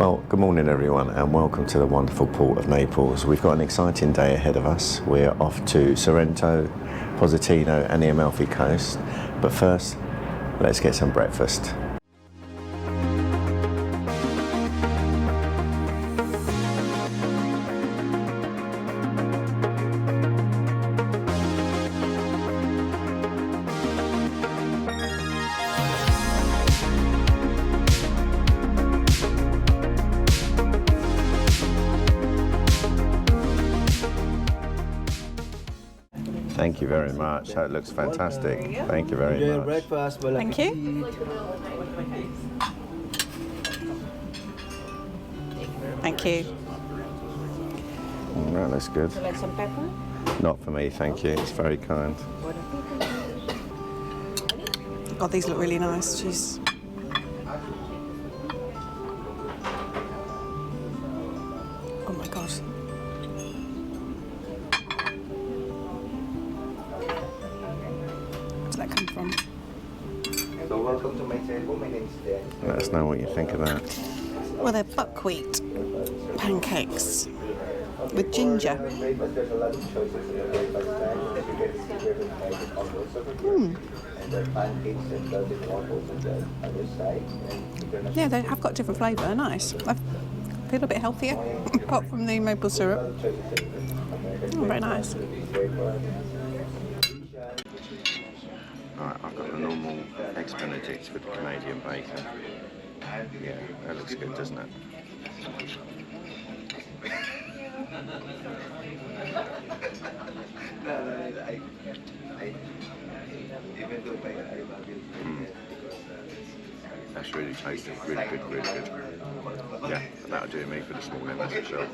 Well, good morning everyone and welcome to the wonderful port of Naples. We've got an exciting day ahead of us. We're off to Sorrento, Positano and the Amalfi coast. But first, let's get some breakfast. Thank you very much. That looks fantastic. Thank you very much. Breakfast. Thank you. Thank you. That looks good. Like some pepper? Not for me, thank you. It's very kind. God, these look really nice. Jeez. Oh my God. Where's that come from? So welcome to my table. My name's Dan. Let us know what you think of that. Well, they're buckwheat pancakes with ginger. There's a lot of choices in the breakfast time. You get different kinds of waffles over here. And the pancakes and the waffles on the other side. And Yeah, they have got different flavour. They're nice. I feel a bit healthier, apart from the maple syrup. Oh, very nice. Alright, I've got the normal eggs benedicts with the Canadian bacon. Yeah, that looks good, doesn't it? That's really tasty, really good, really good. Yeah, that'll do me for this morning, that's for sure.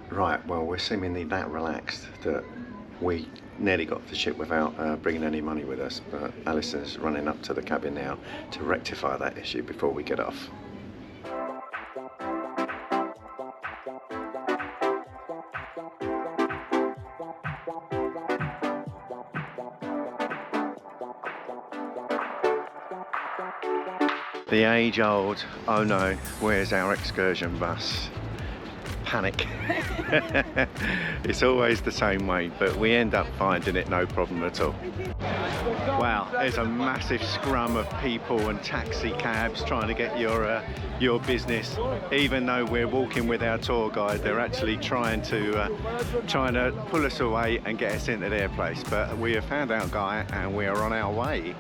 Right, well, we're seemingly that relaxed that we nearly got off the ship without bringing any money with us, but Alison's running up to the cabin now to rectify that issue before we get off. The age-old, oh no, where's our excursion bus? Panic. It's always the same way, but we end up finding it no problem at all. Wow, there's a massive scrum of people and taxi cabs trying to get your business. Even though we're walking with our tour guide, they're actually trying to pull us away and get us into their place. But we have found our guy and we are on our way.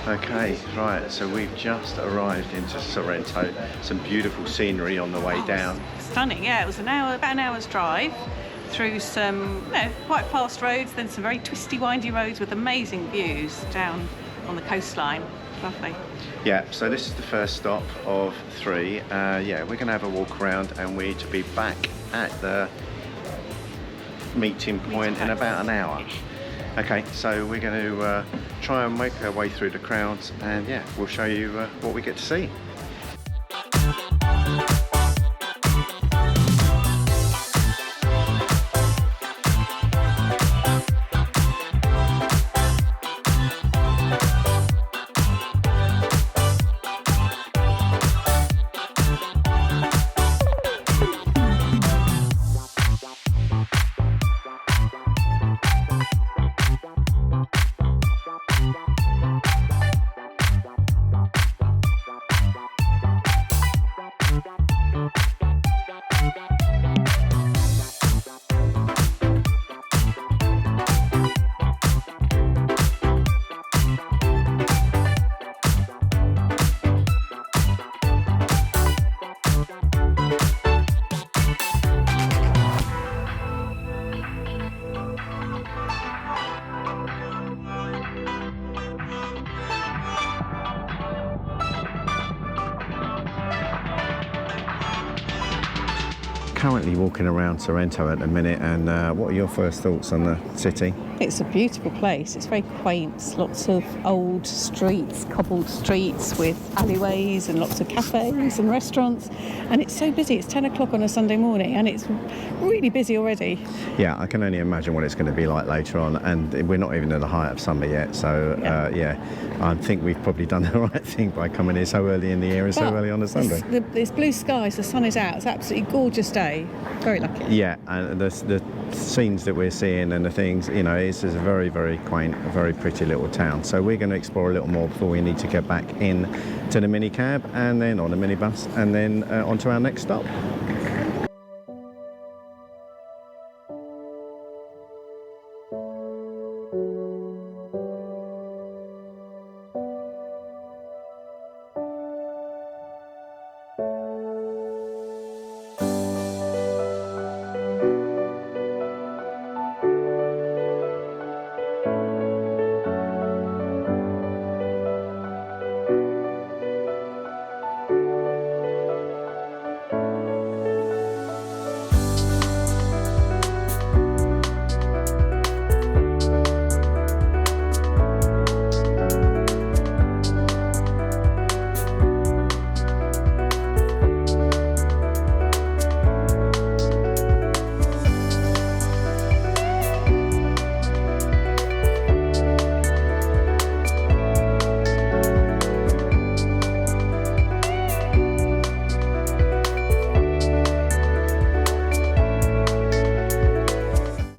Okay, right, so we've just arrived into Sorrento. Some beautiful scenery on the way down. Stunning, yeah. It was about an hour's drive through some, quite fast roads, then some very twisty, windy roads with amazing views down on the coastline. Lovely. Yeah, so this is the first stop of 3. Yeah, we're going to have a walk around and we're to be back at the meeting point in about an hour. Okay, so we're going to try and make our way through the crowds and yeah, we'll show you what we get to see. currently walking around Sorrento at the minute, and what are your first thoughts on the city? It's a beautiful place. It's very quaint. Lots of old streets, cobbled streets with alleyways and lots of cafes and restaurants. And it's so busy. It's 10 o'clock on a Sunday morning and it's really busy already. Yeah, I can only imagine what it's going to be like later on, and we're not even at the height of summer yet. So I think we've probably done the right thing by coming here so early in the year and so early on a Sunday. It's blue skies, the sun is out. It's an absolutely gorgeous day. Very lucky. Yeah, and the scenes that we're seeing and the things, you know, it's a very, very quaint, a very pretty little town. So we're going to explore a little more before we need to get back in to the minicab and then on the minibus and then onto our next stop.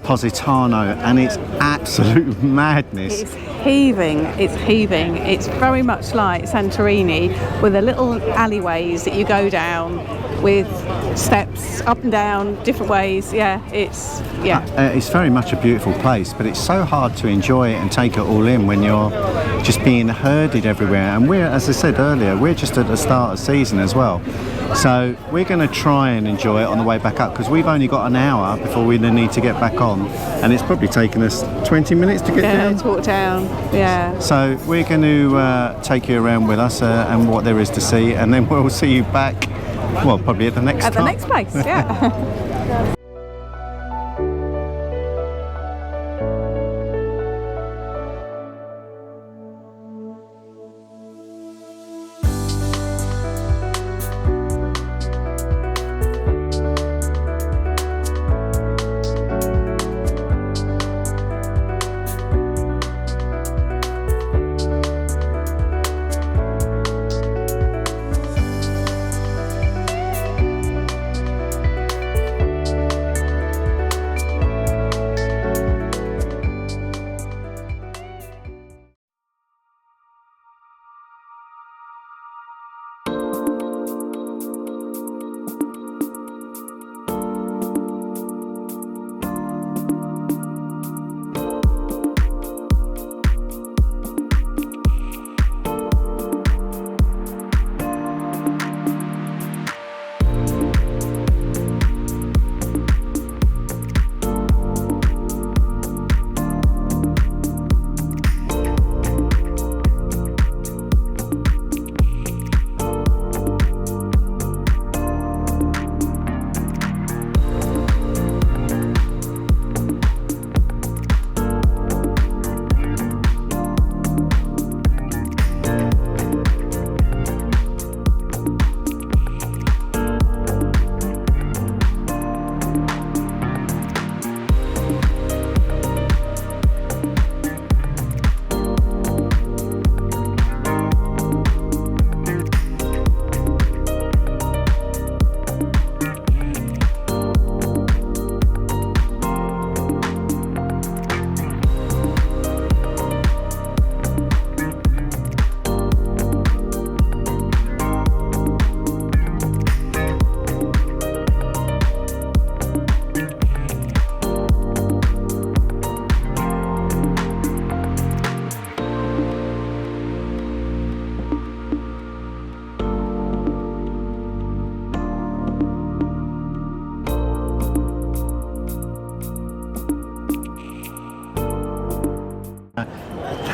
Positano, and it's absolute madness. It's heaving, it's heaving. It's very much like Santorini with the little alleyways that you go down with steps up and down different ways. It's very much a beautiful place, but it's so hard to enjoy it and take it all in when you're just being herded everywhere. And we're, as I said earlier, we're just at the start of season as well. So we're going to try and enjoy it on the way back up because we've only got an hour before we need to get back on, and it's probably taken us 20 minutes to get down. To walk down. Yeah. So we're going to take you around with us and what there is to see, and then we'll see you back. Well, probably at the next At the next place. Yeah.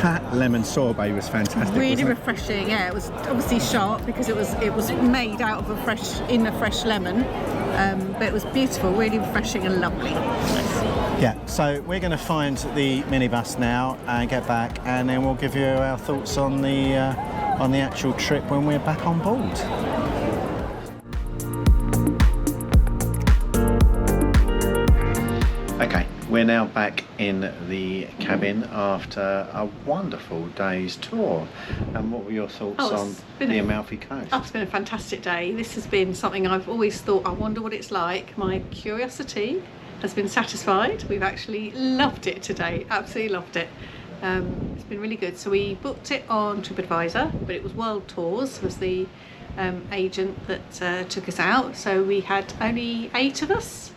That lemon sorbet was fantastic. Really refreshing. Yeah, it was obviously sharp because it was made out of a fresh lemon. but it was beautiful, really refreshing and lovely. Yeah, so we're going to find the minibus now and get back, and then we'll give you our thoughts on the actual trip when we're back on board. Okay, we're now back in the cabin after a wonderful day's tour. And what were your thoughts on the Amalfi Coast? Oh, it's been a fantastic day. This has been something I've always thought, I wonder what it's like. My curiosity has been satisfied. We've actually loved it today, absolutely loved it. It's been really good. So we booked it on TripAdvisor, but it was World Tours, was the agent that took us out. So we had only 8 of us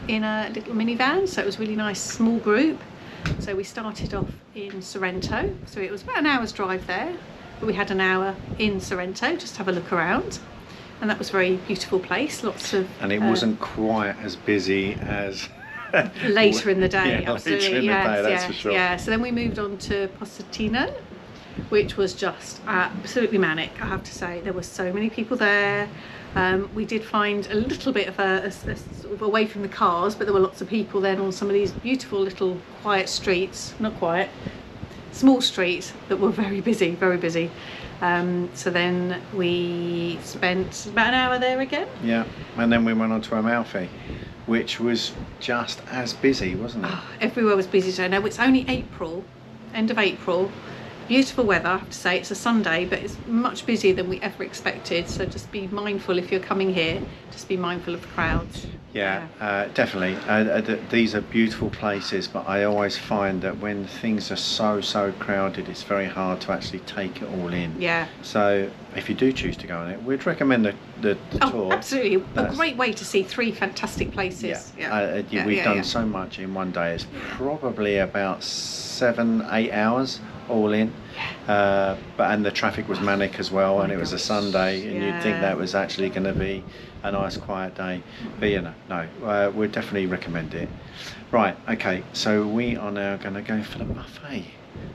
in a little minivan, so it was a really nice small group. So we started off in Sorrento, so it was about an hour's drive there, but we had an hour in Sorrento just to have a look around, and that was a very beautiful place. Lots of and it wasn't quite as busy as later in the day. Yeah, absolutely, later in the day, that's for sure. Yeah, so then we moved on to Positano, which was just absolutely manic, I have to say. There were so many people there. We did find a little bit of a sort of away from the cars, but there were lots of people then on some of these beautiful little quiet streets, not quiet, small streets that were very busy, very busy. So then we spent about an hour there again. Yeah, and then we went on to Amalfi, which was just as busy, wasn't it? Oh, everywhere was busy today. Now it's only April, end of April. Beautiful weather, I have to say. It's a Sunday, but it's much busier than we ever expected. So just be mindful if you're coming here. Just be mindful of the crowds. Yeah, definitely. These are beautiful places, but I always find that when things are so crowded, it's very hard to actually take it all in. Yeah. So if you do choose to go on it, we'd recommend the tour. Absolutely. A great way to see 3 fantastic places. We've done so much in one day. It's probably about 7-8 hours all in, and the traffic was manic as well, and it was a Sunday, and you'd think that was actually going to be a nice quiet day, but we'd definitely recommend it. Right, okay, so we are now going to go for the buffet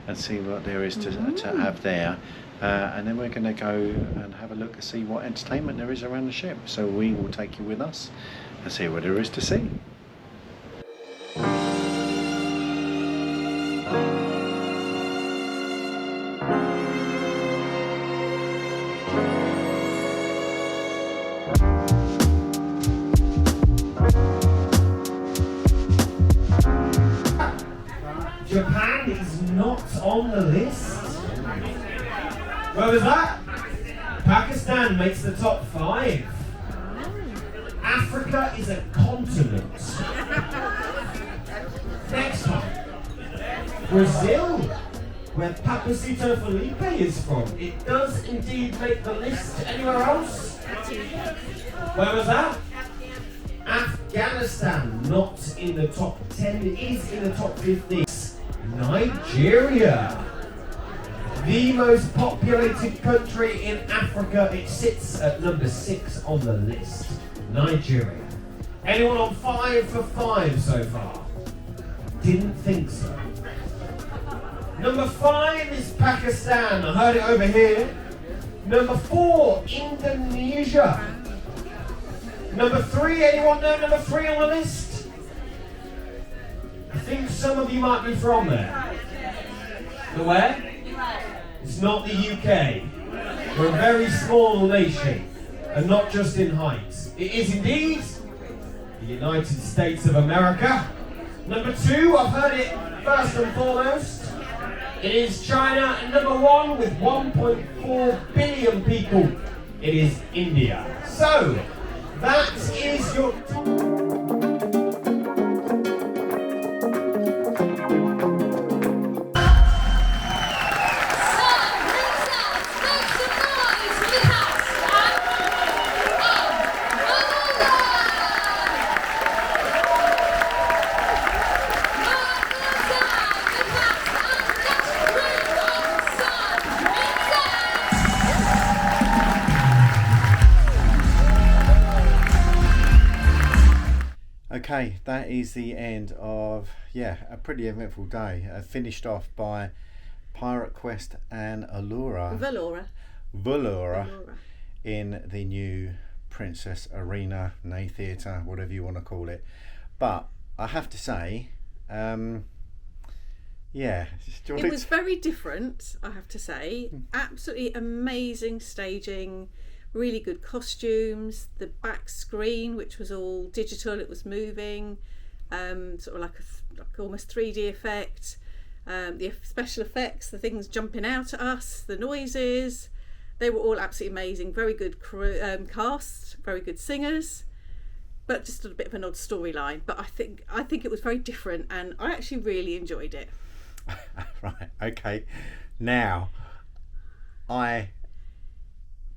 and see what there is to have there, and then we're going to go and have a look and see what entertainment there is around the ship. So we will take you with us and see what there is to see. Japan is not on the list. Where was that? Pakistan makes the top 5. Africa is a continent. Next time, Brazil, where Papacito Felipe is from. It does indeed make the list. Anywhere else? Where was that? Afghanistan, not in the top 10, it is in the top 50. Nigeria, the most populated country in Africa, it sits at number 6 on the list. Nigeria. Anyone on 5 for 5 so far? Didn't think so. Number 5 is Pakistan, I heard it over here. Number 4, Indonesia. Number 3, anyone know number 3 on the list? I think some of you might be from there. The where? It's not the UK. We're a very small nation, and not just in height. It is indeed the United States of America. Number 2, I've heard it first and foremost. It is China, and number 1 with 1.4 billion people. It is India. So, that is your Okay, that is the end of a pretty eventful day. Finished off by Pirate Quest and Vallura in the new Princess Arena, Nay Theatre, whatever you want to call it. But I have to say, yeah, it was very different, I have to say. Absolutely amazing staging, really good costumes, the back screen, which was all digital, it was moving, sort of like almost 3D effect. The special effects, the things jumping out at us, the noises, they were all absolutely amazing. Very good cast, very good singers, but just a bit of an odd storyline. But I think it was very different, and I actually really enjoyed it. Right, okay. Now, I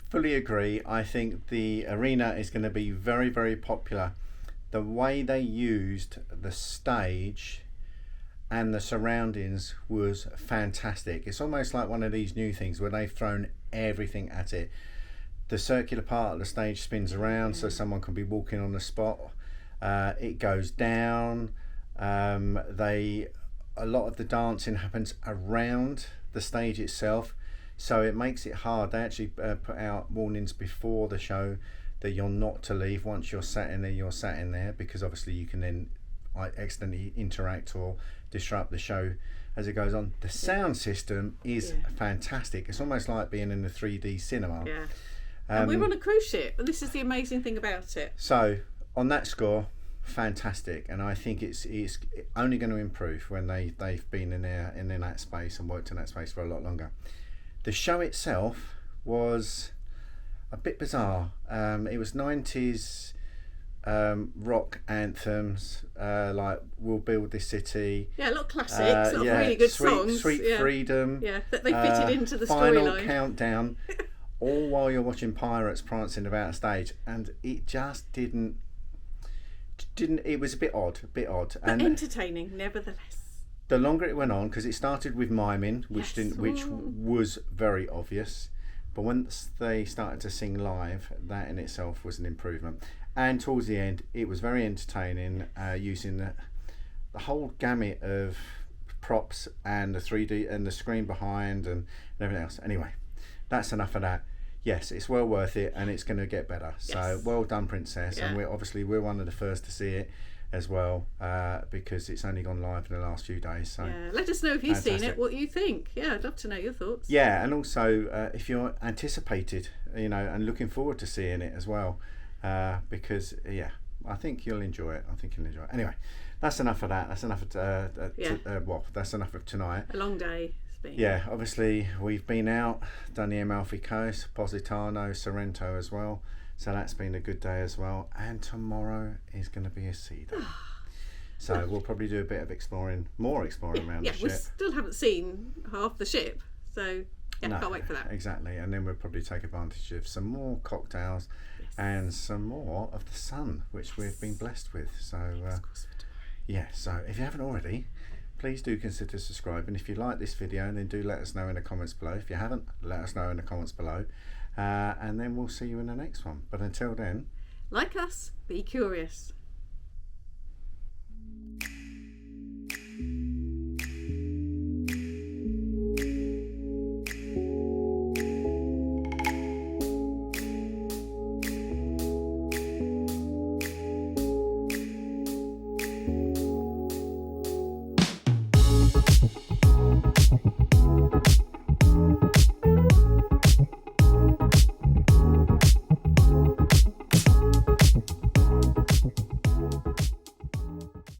fully agree. I think the arena is going to be very, very popular. The way they used the stage and the surroundings was fantastic. It's almost like one of these new things where they've thrown everything at it. The circular part of the stage spins around so someone can be walking on the spot. It goes down. A lot of the dancing happens around the stage itself, so it makes it hard. They actually put out warnings before the show that you're not to leave. Once you're sat in there, you're sat in there, because obviously you can then accidentally interact or disrupt the show as it goes on. The sound system is fantastic. It's almost like being in a 3D cinema. Yeah. And we're on a cruise ship, and this is the amazing thing about it. So on that score, fantastic, and I think it's only going to improve when they've been in that space and worked in that space for a lot longer. The show itself was a bit bizarre. It was 90s rock anthems, like We'll Build This City. Yeah, a lot of classics, a lot of really good songs. Sweet Freedom. Yeah, that they fitted into the Final storyline. Countdown, all while you're watching pirates prancing about stage, and it just didn't, it was a bit odd. But and entertaining, nevertheless. The longer it went on, because it started with miming, which Yes. which was very obvious, but once they started to sing live, that in itself was an improvement. And towards the end, it was very entertaining, using the whole gamut of props and the 3D and the screen behind and everything else. Anyway, that's enough of that. Yes, it's well worth it, and it's going to get better. So Yes. well done, Princess. Yeah. And we're one of the first to see it as well, because it's only gone live in the last few days. So Yeah, let us know if you've seen Fantastic. it, what you think. Yeah, I'd love to know your thoughts. yeah, and also if you're anticipated, and looking forward to seeing it as well, because I think you'll enjoy it. Anyway, that's enough of that. That's enough of that's enough of tonight. A long day it's been. Yeah, obviously we've been out, done the Amalfi Coast, Positano, Sorrento as well. So that's been a good day as well. And tomorrow is going to be a sea day. So we'll probably do a bit of more exploring around the we ship. still haven't seen half the ship, so No, can't wait for that. Exactly, and then we'll probably take advantage of some more cocktails and some more of the sun, which we've been blessed with. So so if you haven't already, please do consider subscribing. If you like this video, then do let us know in the comments below. If you haven't, let us know in the comments below, and then we'll see you in the next one. But until then, Like us, be curious.